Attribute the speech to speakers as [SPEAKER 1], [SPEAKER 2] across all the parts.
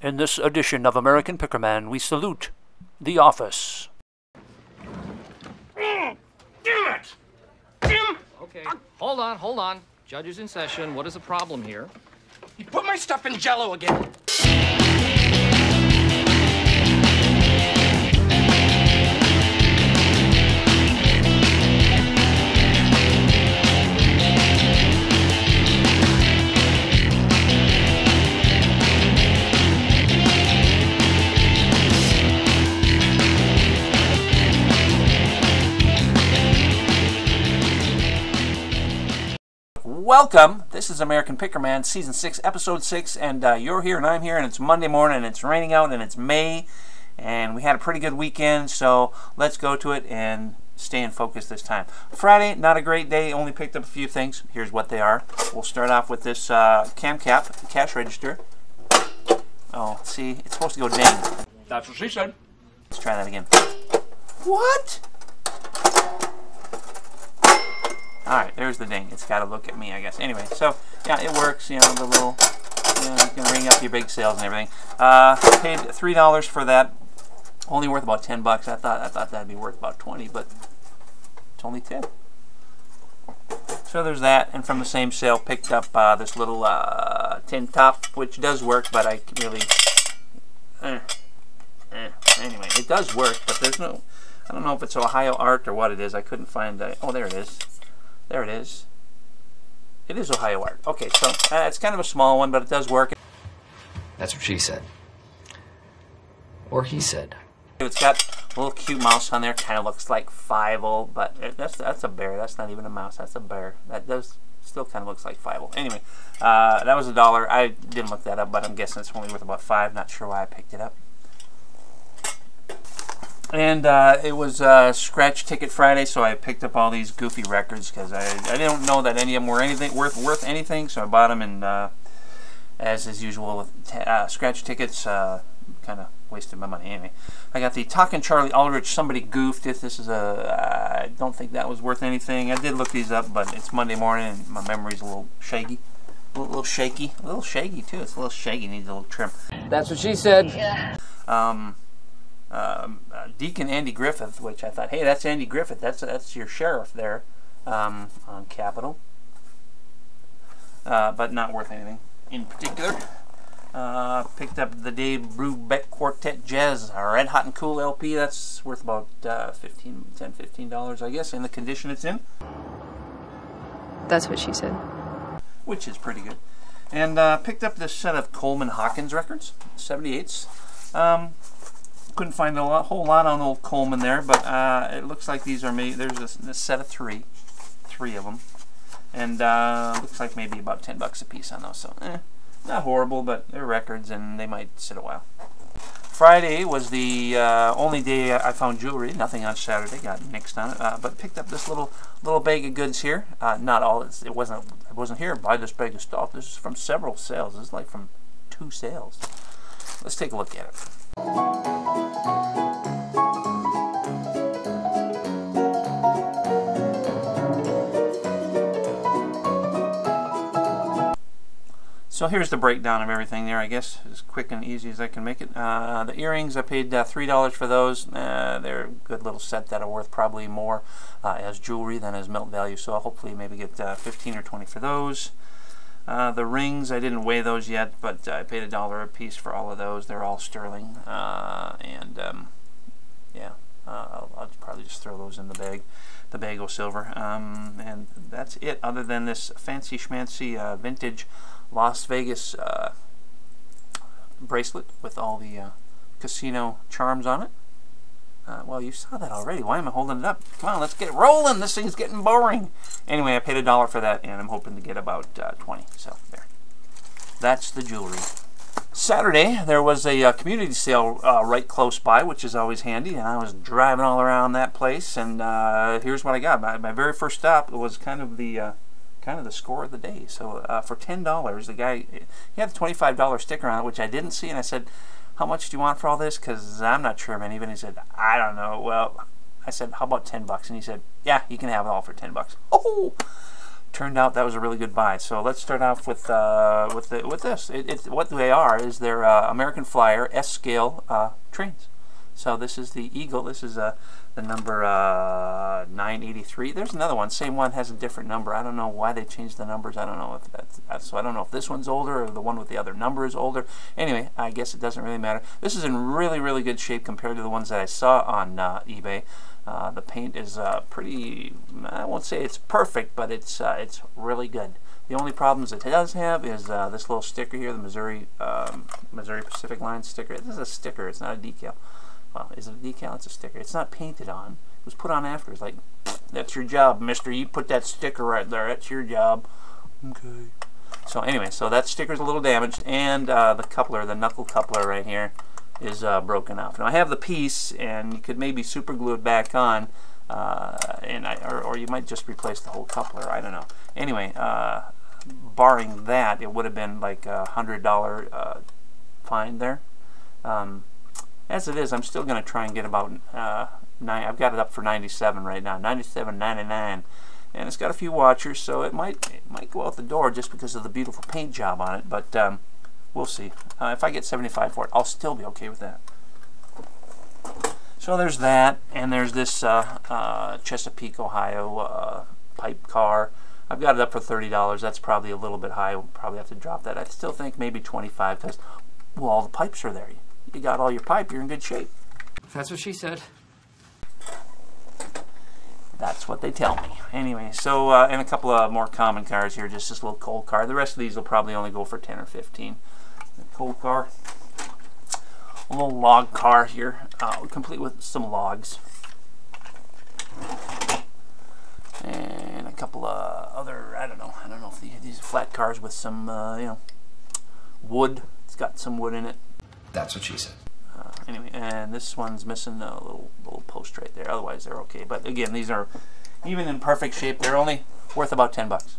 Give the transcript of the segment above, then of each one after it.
[SPEAKER 1] In this edition of American Pickerman, we salute The Office.
[SPEAKER 2] Damn it! Damn!
[SPEAKER 3] Okay, hold on. Judge is in session. What is the problem here?
[SPEAKER 2] You put my stuff in Jell-O again.
[SPEAKER 4] Welcome. This is American Pickerman, Season 6, Episode 6, and you're here and I'm here, and it's Monday morning, and it's raining out, and it's May, and we had a pretty good weekend, so let's go to it and stay in focus this time. Friday, not a great day, only picked up a few things. Here's what they are. We'll start off with this cam cap, cash register. Oh, see, it's supposed to go ding.
[SPEAKER 2] That's what she said.
[SPEAKER 4] Let's try that again. What? Alright, there's the ding. It's got to look at me, I guess. Anyway, so, yeah, it works. You know, the little, you can ring up your big sales and everything. Paid $3 for that. Only worth about 10 bucks. I thought that'd be worth about 20, but it's only 10. So there's that. And from the same sale, picked up this little tin top, which does work, but I really... Anyway, it does work, but there's no... I don't know if it's Ohio Art or what it is. I couldn't find... oh, there it is. There it is. It is Ohio Art. Okay, so it's kind of a small one, but it does work.
[SPEAKER 3] That's what she said. Or he said.
[SPEAKER 4] It's got a little cute mouse on there. Kind of looks like Fievel, but that's a bear. That's not even a mouse. That's a bear. That does still kind of looks like Fievel. Anyway, that was $1. I didn't look that up, but I'm guessing it's only worth about $5. Not sure why I picked it up. And it was Scratch Ticket Friday, so I picked up all these goofy records because I didn't know that any of them were anything worth anything, so I bought them. And as is usual with Scratch Tickets, kind of wasted my money. Anyway, I got the Talkin' Charlie Aldrich. Somebody goofed it. This is I don't think that was worth anything. I did look these up, but it's Monday morning and my memory's a little shaky. A little shaky. A little shaggy too. It's a little shaggy. Needs a little trim.
[SPEAKER 3] That's what she said.
[SPEAKER 4] Yeah. Deacon Andy Griffith, which I thought, hey, that's Andy Griffith. That's your sheriff there on Capitol. But not worth anything in particular. Picked up the Dave Brubeck Quartet Jazz Red Hot and Cool LP. That's worth about $15, I guess, in the condition it's in.
[SPEAKER 5] That's what she said.
[SPEAKER 4] Which is pretty good. And picked up this set of Coleman Hawkins records, 78s. Couldn't find a whole lot on old Coleman there, but it looks like these are made. There's a set of three of them, and looks like maybe about 10 bucks a piece on those. So, not horrible, but they're records, and they might sit a while. Friday was the only day I found jewelry. Nothing on Saturday. Got nixed on it, but picked up this little bag of goods here. Not all. It wasn't. I wasn't here. Buy this bag of stuff. This is from several sales. This is like from 2 sales. Let's take a look at it. So here's the breakdown of everything there, I guess, as quick and easy as I can make it. The earrings, I paid $3 for those. They're a good little set that are worth probably more as jewelry than as melt value, so I'll hopefully maybe get 15 or 20 for those. The rings, I didn't weigh those yet, but I paid $1 a piece for all of those. They're all sterling, yeah, I'll probably just throw those in the bag of silver, and that's it. Other than this fancy schmancy vintage Las Vegas bracelet with all the casino charms on it. Well, you saw that already. Why am I holding it up? Come on, let's get it rolling. This thing's getting boring. Anyway, I paid $1 for that, and I'm hoping to get about 20. So there. That's the jewelry. Saturday, there was a community sale right close by, which is always handy, and I was driving all around that place, and here's what I got. My very first stop was kind of the score of the day. So for $10, the guy, he had a $25 sticker on it, which I didn't see, and I said, how much do you want for all this? Because I'm not sure, man. Even he said, I don't know. Well, I said, how about 10 bucks? And he said, yeah, you can have it all for 10 bucks. Oh, turned out that was a really good buy. So let's start off with this. What they are is they're American Flyer S-scale trains. So this is the Eagle. This is the number 983. There's another one. Same one, has a different number. I don't know why they changed the numbers. I don't know if that's so I don't know if this one's older or the one with the other number is older. Anyway, I guess it doesn't really matter. This is in really, really good shape compared to the ones that I saw on eBay. The paint is pretty, I won't say it's perfect, but it's really good. The only problems it does have is this little sticker here, the Missouri Pacific Line sticker. This is a sticker, it's not a decal. Well, is it a decal? It's a sticker. It's not painted on. It was put on after. It's like, that's your job, mister. You put that sticker right there. That's your job. Okay. So anyway, so that sticker's a little damaged, and the coupler, the knuckle coupler right here, is broken off. Now I have the piece, and you could maybe super glue it back on, or you might just replace the whole coupler. I don't know. Anyway, barring that, it would have been like $100 fine there. As it is, I'm still going to try and get about I've got it up for 97 right now, 97.99, and it's got a few watchers, so it might go out the door just because of the beautiful paint job on it. But we'll see. If I get 75 for it, I'll still be okay with that. So there's that, and there's this Chesapeake, Ohio pipe car. I've got it up for $30. That's probably a little bit high. We'll probably have to drop that. I still think maybe 25 because, well, all the pipes are there. You got all your pipe, you're in good shape.
[SPEAKER 3] That's what she said.
[SPEAKER 4] That's what they tell me. Anyway, so and a couple of more common cars here, just this little coal car. The rest of these will probably only go for 10 or 15. The coal car, a little log car here, complete with some logs, and a couple of other, I don't know if these are flat cars with some wood. It's got some wood in it.
[SPEAKER 3] That's what she said.
[SPEAKER 4] Anyway, and this one's missing a little post right there. Otherwise, they're okay. But again, these are even in perfect shape. They're only worth about $10.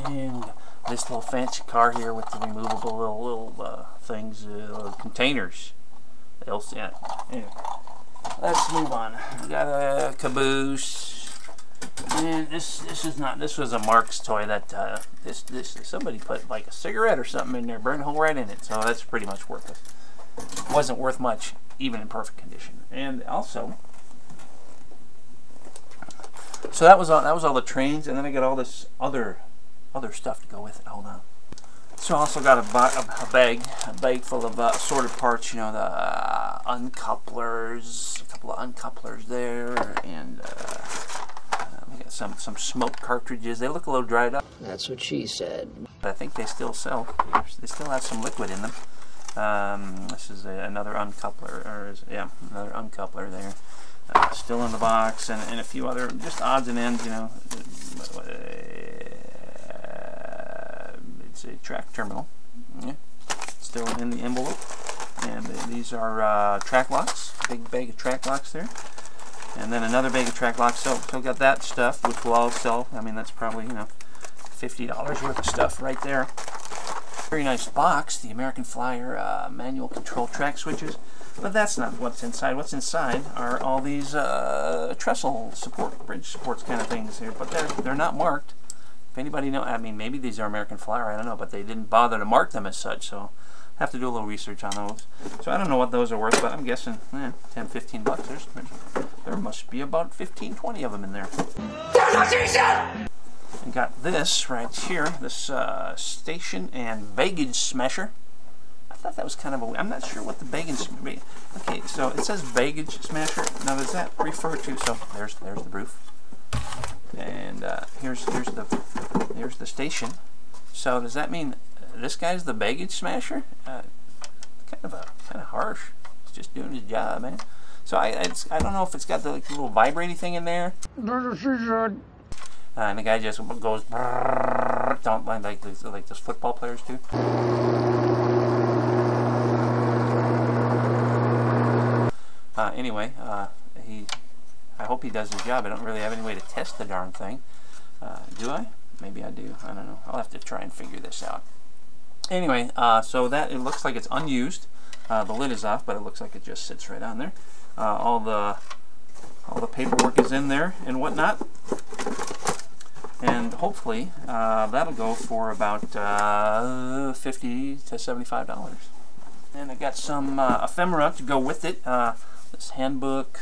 [SPEAKER 4] And this little fancy car here with the removable little things, containers. Yeah. Anyway, let's move on. We got a caboose. And this was a Mark's toy that somebody put like a cigarette or something in there, burned a hole right in it. So that's pretty much worthless. Wasn't worth much, even in perfect condition. And also, so that was all the trains, and then I got all this other stuff to go with it. Hold on. So I also got a bag full of assorted parts. You know, the uncouplers, a couple of uncouplers there, and some smoke cartridges. They look a little dried up.
[SPEAKER 6] That's what she said.
[SPEAKER 4] But I think they still sell. They still have some liquid in them. This is another uncoupler, another uncoupler there. Still in the box, and a few other just odds and ends. You know, it's a track terminal. Yeah, still in the envelope. And these are track locks. Big bag of track locks there. And then another bag of track locks. So got that stuff, which will all sell. I mean, that's probably, $50 worth of stuff right there. Very nice box, the American Flyer manual control track switches. But that's not what's inside. What's inside are all these trestle support, bridge supports kind of things here. But they're not marked. If anybody knows, I mean, maybe these are American Flyer, I don't know. But they didn't bother to mark them as such, so have to do a little research on those. So I don't know what those are worth, but I'm guessing 10, 15 bucks. There must be about 15, 20 of them in there. And got this right here, this station and baggage smasher. I thought that was kind of I'm not sure what the baggage. Okay, so it says baggage smasher. Now does that refer to? So there's the roof, and here's the station. So does that mean this guy's the baggage smasher? Kind of harsh. He's just doing his job, man. So I don't know if it's got the little vibrating thing in there. And the guy just goes, don't like those football players do. Anyway, I hope he does his job. I don't really have any way to test the darn thing. Do I? Maybe I do. I don't know. I'll have to try and figure this out. Anyway, so that it looks like it's unused. The lid is off, but it looks like it just sits right on there. All the All the paperwork is in there and whatnot. And hopefully that'll go for about $50 to $75. And I got some ephemera to go with it. This handbook,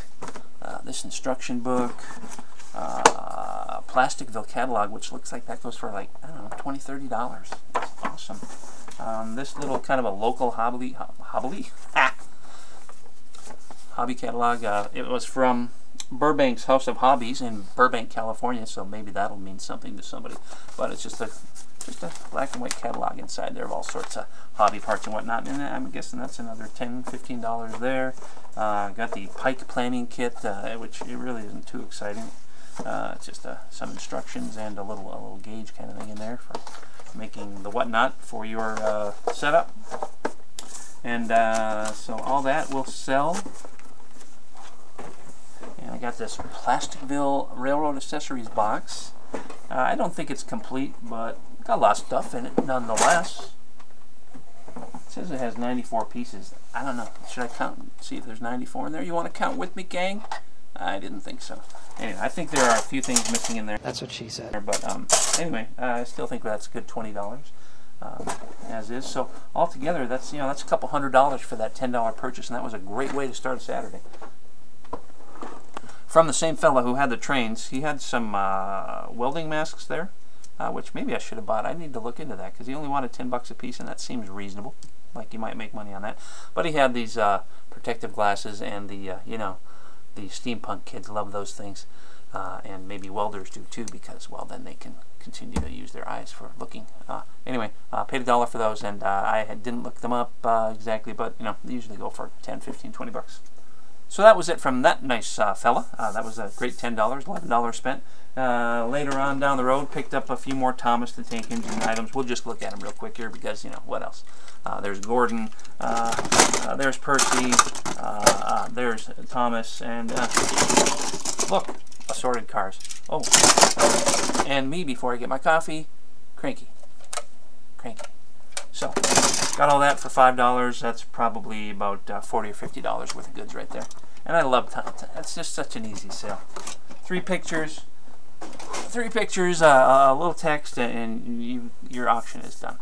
[SPEAKER 4] this instruction book, Plasticville catalog, which looks like that goes for like, I don't know, $20, $30. It's awesome. This little kind of a local hobby catalog. It was from Burbank's House of Hobbies in Burbank, California, so maybe that'll mean something to somebody. But it's just a black and white catalog inside there of all sorts of hobby parts and whatnot. And I'm guessing that's another $10, $15 there. Got the pike planning kit, which it really isn't too exciting. It's just some instructions and a little gauge kind of thing in there for making the whatnot for your setup. And so all that will sell. And I got this Plasticville Railroad Accessories box. I don't think it's complete, but got a lot of stuff in it nonetheless. It says it has 94 pieces. I don't know. Should I count? See if there's 94 in there? You want to count with me, gang? I didn't think so. Anyway, I think there are a few things missing in there.
[SPEAKER 3] That's what she said.
[SPEAKER 4] But anyway, I still think that's a good $20 as is. So altogether, that's that's a couple $100 for that $10 purchase, and that was a great way to start a Saturday. From the same fella who had the trains, he had some welding masks there, which maybe I should have bought. I need to look into that because he only wanted $10 a piece, and that seems reasonable. Like you might make money on that. But he had these protective glasses, and the the steampunk kids love those things, and maybe welders do too, because well then they can continue to use their eyes for looking. Anyway, paid $1 for those, and I didn't look them up exactly, but they usually go for 10, 15, 20 bucks. So that was it from that nice fella. That was a great $10, $11 spent. Later on down the road, picked up a few more Thomas the Tank Engine items. We'll just look at them real quick here because, what else? There's Gordon, there's Percy, there's Thomas, and look, assorted cars. Oh, and me before I get my coffee, Cranky. So, got all that for $5. That's probably about $40 or $50 worth of goods right there. And I love Thomas. That's just such an easy sale. 3 pictures, a little text, and your auction is done.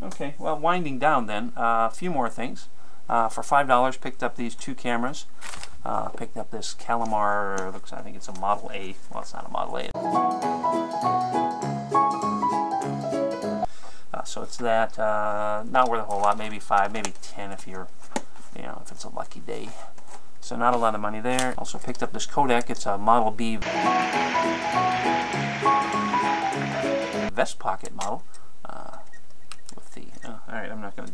[SPEAKER 4] Okay, well, winding down then, a few more things. For $5, picked up these 2 cameras. Picked up this Calamar, I think it's a Model A. Well, it's not a Model A. So it's that, not worth a whole lot, maybe 5, maybe 10 if you're, if it's a lucky day. So not a lot of money there. Also picked up this Kodak. It's a Model B vest pocket model. With the, all right, I'm not going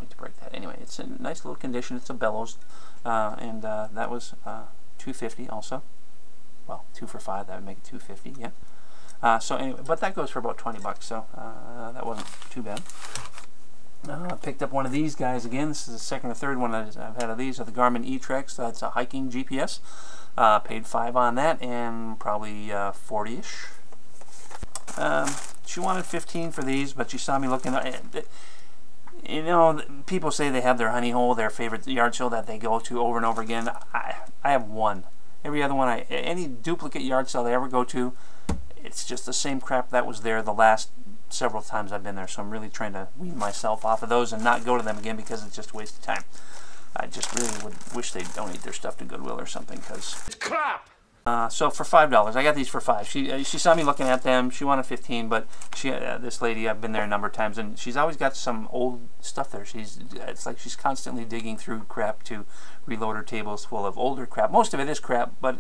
[SPEAKER 4] to break that. Anyway, it's in nice little condition. It's a bellows, and that was $250 also. Well, 2 for $5, that would make it $250. Yeah. So anyway, but that goes for about 20 bucks, so that wasn't too bad. I picked up one of these guys again. This is the second or third one I've had of these, the Garmin E-Trex. That's a hiking GPS. Paid $5 on that, and probably 40-ish. She wanted $15 for these, but she saw me looking at it. People say they have their honey hole, their favorite yard sale that they go to over and over again. I have one. Every other one, any duplicate yard sale they ever go to, it's just the same crap that was there the last several times I've been there, so I'm really trying to wean myself off of those and not go to them again because it's just a waste of time. I just really would wish they'd donate their stuff to Goodwill or something, because
[SPEAKER 2] It's crap!
[SPEAKER 4] so for $5, I got these for $5. She saw me looking at them. She wanted $15, but this lady, I've been there a number of times, and she's always got some old stuff there. It's like she's constantly digging through crap to reload her tables full of older crap. Most of it is crap, but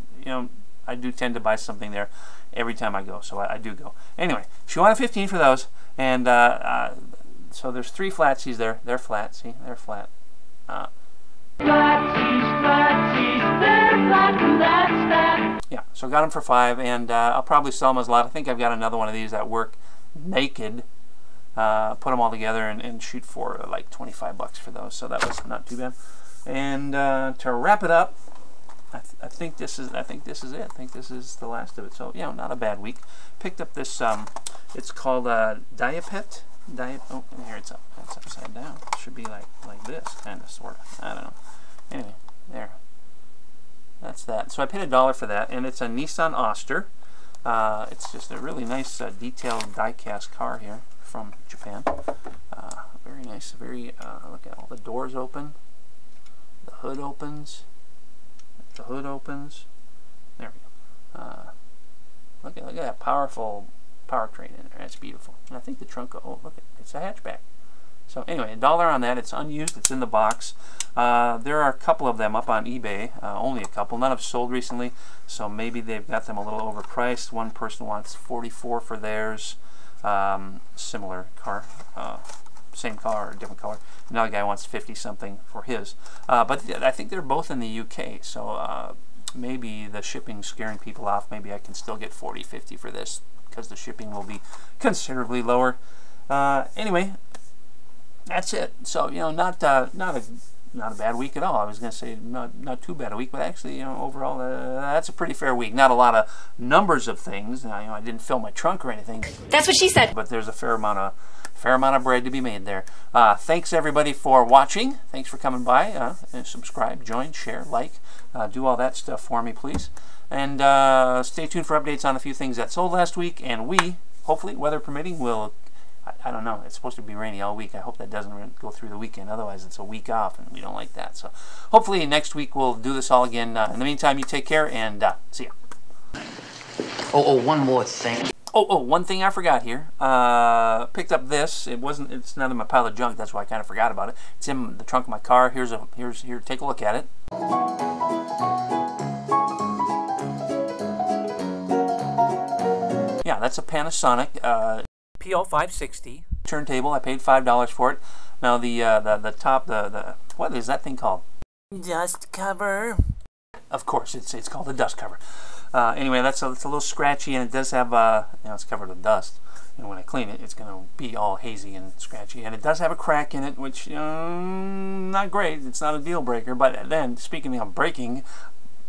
[SPEAKER 4] I do tend to buy something there every time I go, so I do go. Anyway, she wanted $15 for those, and so there's 3 flatsies there. They're flat. See, they're flat. Yeah, so got them for $5, and I'll probably sell them as a lot. I think I've got another one of these that work naked. Put them all together and shoot for like 25 bucks for those, so that was not too bad. And to wrap it up, I think this is it. I think this is the last of it. So not a bad week. Picked up this. It's called Diapet. Oh, here it's up. It's upside down. It should be like this, kind of, sort of. I don't know. Anyway, there. that's that. So I paid $1 for that, and it's a Nissan Oster. It's just a really nice detailed die-cast car here from Japan. Very nice. Very look at all the doors open. The hood opens. The hood opens. There we go. Look at that powerful powertrain in there. That's beautiful. And I think the trunk. Oh, look at it's a hatchback. So anyway, $1 on that. It's unused. It's in the box. There are a couple of them up on eBay. Only a couple. None have sold recently, so maybe they've got them a little overpriced. One person wants $44 for theirs. Similar car, same car or different color. Another guy wants 50 something for his. But I think they're both in the UK. So maybe the shipping's scaring people off. Maybe I can still get 40, 50 for this because the shipping will be considerably lower. Anyway. That's it. So not a bad week at all. I was going to say not too bad a week, but actually overall that's a pretty fair week. Not a lot of numbers of things. I didn't fill my trunk or anything.
[SPEAKER 6] That's what she said.
[SPEAKER 4] But there's a fair amount of bread to be made there. Thanks everybody for watching. Thanks for coming by. And subscribe, join, share, like, do all that stuff for me, please. And stay tuned for updates on a few things that sold last week. And we, hopefully, weather permitting, will. I don't know. It's supposed to be rainy all week. I hope that doesn't go through the weekend. Otherwise, it's a week off, and we don't like that. So, hopefully, next week we'll do this all again. In the meantime, you take care, and see ya.
[SPEAKER 3] Oh, one more thing.
[SPEAKER 4] Oh, one thing I forgot here. Picked up this. It's not in my pile of junk. That's why I kind of forgot about it. It's in the trunk of my car. Here. Take a look at it. Yeah, that's a Panasonic. PL560 turntable. I paid $5 for it. Now the top, what is that thing called? Dust cover. Of course, it's called a dust cover. Anyway, it's a little scratchy, and it does have it's covered with dust. And when I clean it, it's going to be all hazy and scratchy. And it does have a crack in it, which not great. It's not a deal breaker. But then, speaking of breaking,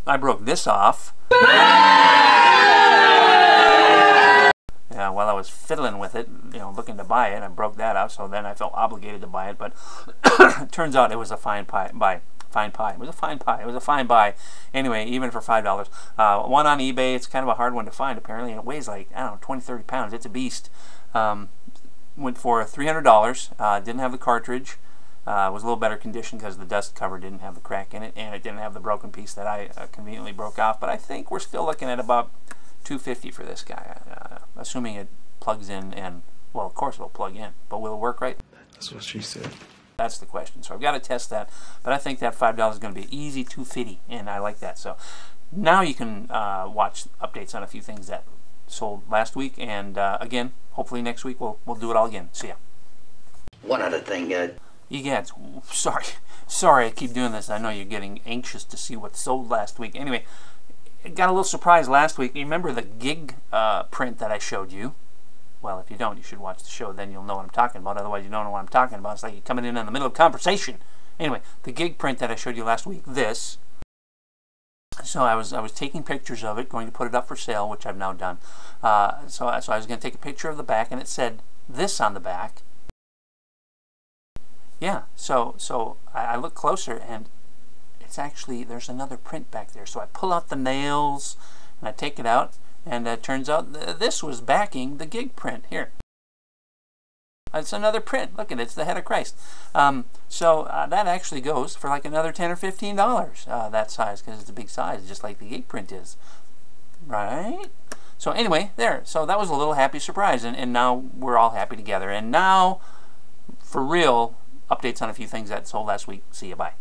[SPEAKER 4] I broke this off. While I was fiddling with it, looking to buy it, I broke that out. So then I felt obligated to buy it. But it turns out it was a fine buy. It was a fine pie. It was a fine buy. Anyway, even for $5. One on eBay. It's kind of a hard one to find, apparently. And it weighs like, I don't know, 20, 30 pounds. It's a beast. Went for $300. Didn't have the cartridge. Was a little better condition because the dust cover didn't have the crack in it, and it didn't have the broken piece that I conveniently broke off. But I think we're still looking at about $250 for this guy, assuming it plugs in, and well, of course it'll plug in, but will it work right?
[SPEAKER 7] That's what she said.
[SPEAKER 4] That's the question. So I've got to test that, but I think that $5 is going to be easy $250, and I like that. So now you can watch updates on a few things that sold last week, and again, hopefully next week we'll do it all again. See ya.
[SPEAKER 3] One other thing,
[SPEAKER 4] Egads, sorry I keep doing this. I know you're getting anxious to see what sold last week. Anyway, got a little surprise last week. You remember the gig print that I showed you? Well, if you don't, you should watch the show. Then you'll know what I'm talking about. Otherwise, you don't know what I'm talking about. It's like you're coming in the middle of conversation. Anyway, the gig print that I showed you last week, this. So I was taking pictures of it, going to put it up for sale, which I've now done. So I was going to take a picture of the back, and it said this on the back. Yeah, so I look closer, and it's actually, there's another print back there. So I pull out the nails, and I take it out, and it turns out this was backing the gig print. Here. It's another print. Look at it. It's the head of Christ. So that actually goes for like another $10 or $15, that size, because it's a big size, just like the gig print is. Right? So anyway, there. So that was a little happy surprise, and now we're all happy together. And now, for real, updates on a few things that sold last week. See you. Bye.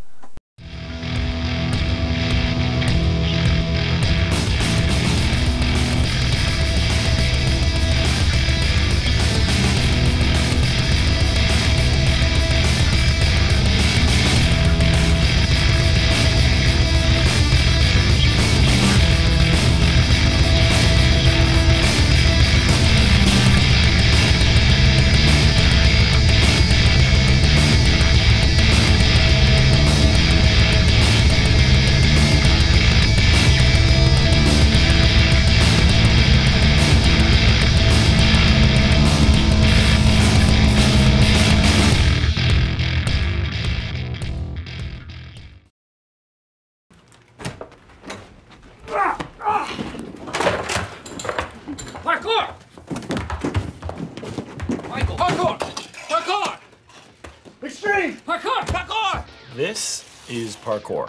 [SPEAKER 2] Extreme! Parkour! Parkour!
[SPEAKER 6] This is parkour.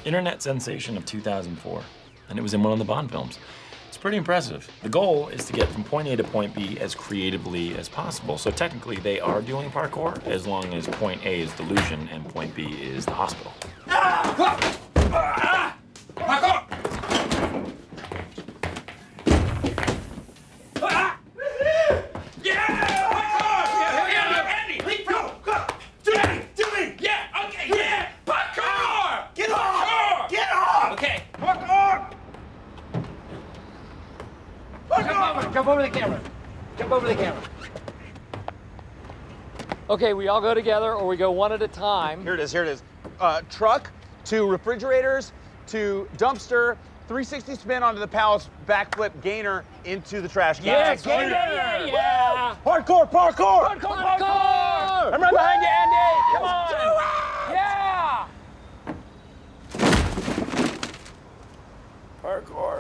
[SPEAKER 6] Internet sensation of 2004. And it was in one of the Bond films. It's pretty impressive. The goal is to get from point A to point B as creatively as possible. So technically they are doing parkour as long as point A is delusion and point B is the hospital.
[SPEAKER 2] Parkour!
[SPEAKER 7] Jump over the camera. Jump over the camera. Okay, we all go together or we go one at a time.
[SPEAKER 8] Here it is, here it is. Truck to refrigerators to dumpster, 360 spin onto the palace, backflip gainer into the trash can.
[SPEAKER 7] Yeah, yeah.
[SPEAKER 8] Parkour, parkour!
[SPEAKER 7] Parkour, parkour!
[SPEAKER 8] I'm right behind you, Andy! Come on!
[SPEAKER 7] Yeah!
[SPEAKER 8] Parkour.